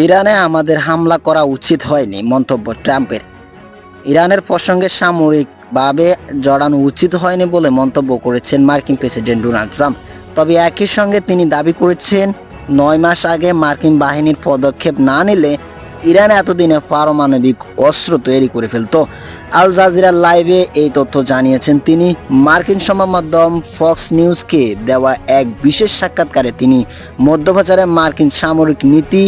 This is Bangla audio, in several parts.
ইরানে আমাদের হামলা করা উচিত হয়নি, মন্তব্য ট্রাম্পের। ইরানের প্রসঙ্গে সামরিকভাবে জড়ানো উচিত হয়নি বলে মন্তব্য করেছেন মার্কিন প্রেসিডেন্ট ডোনাল্ড ট্রাম্প। তবে একই সঙ্গে তিনি দাবি করেছেন ৯ মাস আগে মার্কিন বাহিনীর পদক্ষেপ না নিলে ইরান এতদিনে পারমাণবিক অস্ত্র তৈরি করে ফেলত। আল জাজিরা লাইভে এই তথ্য জানিয়েছেন তিনি। মার্কিন সংবাদ মাধ্যম ফক্স নিউজকে দেওয়া এক বিশেষ সাক্ষাৎকারে তিনি মধ্যপ্রাচ্যের মার্কিন সামরিক নীতি,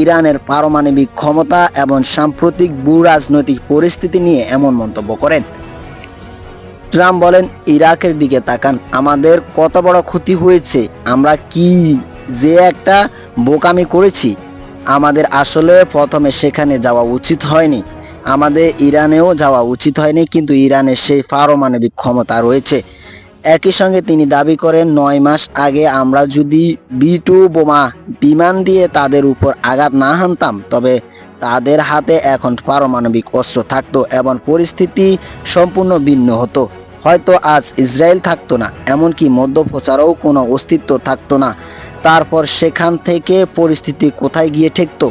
ইরানের পারমাণবিক ক্ষমতা এবং সাম্প্রতিক ভূরাজনৈতিক পরিস্থিতি নিয়ে এমন মন্তব্য করেন। ট্রাম্প বলেন, ইরাকের দিকে তাকান, আমাদের কত বড় ক্ষতি হয়েছে, আমরা কি যে একটা বোকামি করেছি। আমাদের আসলে প্রথমে সেখানে যাওয়া উচিত হয়নি, আমাদের ইরানেও যাওয়া উচিত হয়নি, কিন্তু ইরানের সেই পারমাণবিক ক্ষমতা রয়েছে। একই সঙ্গে তিনি দাবি করেন ৯ মাস আগে আমরা যদি B-2 বোমা বিমান দিয়ে তাদের উপর আঘাত না হানতাম, তবে তাদের হাতে এখন পারমাণবিক অস্ত্র থাকতো এবং পরিস্থিতি সম্পূর্ণ ভিন্ন হতো। হয়তো আজ ইসরায়েল থাকতো না, এমনকি মধ্যপ্রাচ্যেও কোনো অস্তিত্ব থাকতো না। তারপর সেখান থেকে পরিস্থিতি কোথায় গিয়ে ঠেকতো।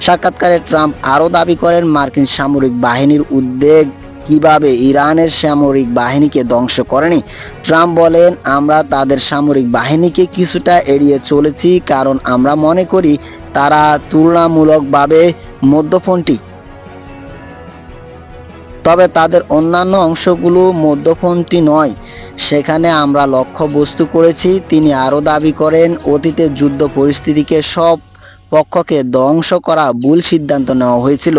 সাক্ষাৎকারে ট্রাম্প আরও দাবি করেন, মার্কিন সামরিক বাহিনীর উদ্বেগ কিভাবে ইরানের সামরিক বাহিনীকে ধ্বংস করেনি। ট্রাম্প বলেন, আমরা তাদের সামরিক বাহিনীকে কিছুটা এড়িয়ে চলেছি, কারণ আমরা মনে করি তারা তুলনামূলকভাবে মধ্যপন্থী। তবে তাদের অন্যান্য অংশগুলো মধ্যপন্থী নয়, সেখানে আমরা লক্ষ্যবস্তু করেছি। তিনি আরও দাবি করেন, অতীতে যুদ্ধ পরিস্থিতিকে সব পক্ষকে ধ্বংস করা ভুল সিদ্ধান্ত নেওয়া হয়েছিল,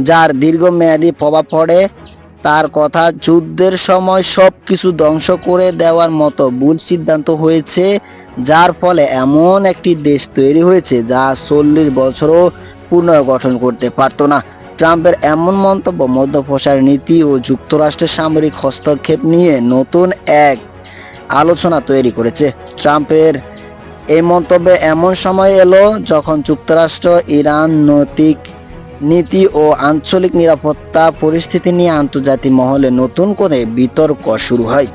যার দীর্ঘমেয়াদী প্রভাব পড়ে। তার কথা, যুদ্ধের সময় সব কিছু ধ্বংস করে দেওয়ার মতো ভুল সিদ্ধান্ত হয়েছে, যার ফলে এমন একটি দেশ তৈরি হয়েছে যা ৪০ বছরও পুনর্গঠন করতে পারত না। ট্রাম্পের এমন মন্তব্য মধ্যপ্রাচ্যের নীতি ও যুক্তরাষ্ট্রের সামরিক হস্তক্ষেপ নিয়ে নতুন এক আলোচনা তৈরি করেছে। ট্রাম্পের এই মন্তব্যে এমন সময় এলো যখন যুক্তরাষ্ট্র ইরান নৈতিক নীতি ও আঞ্চলিক নিরাপত্তা পরিস্থিতি নিয়ে আন্তর্জাতিক মহলে নতুন করে বিতর্ক শুরু হয়।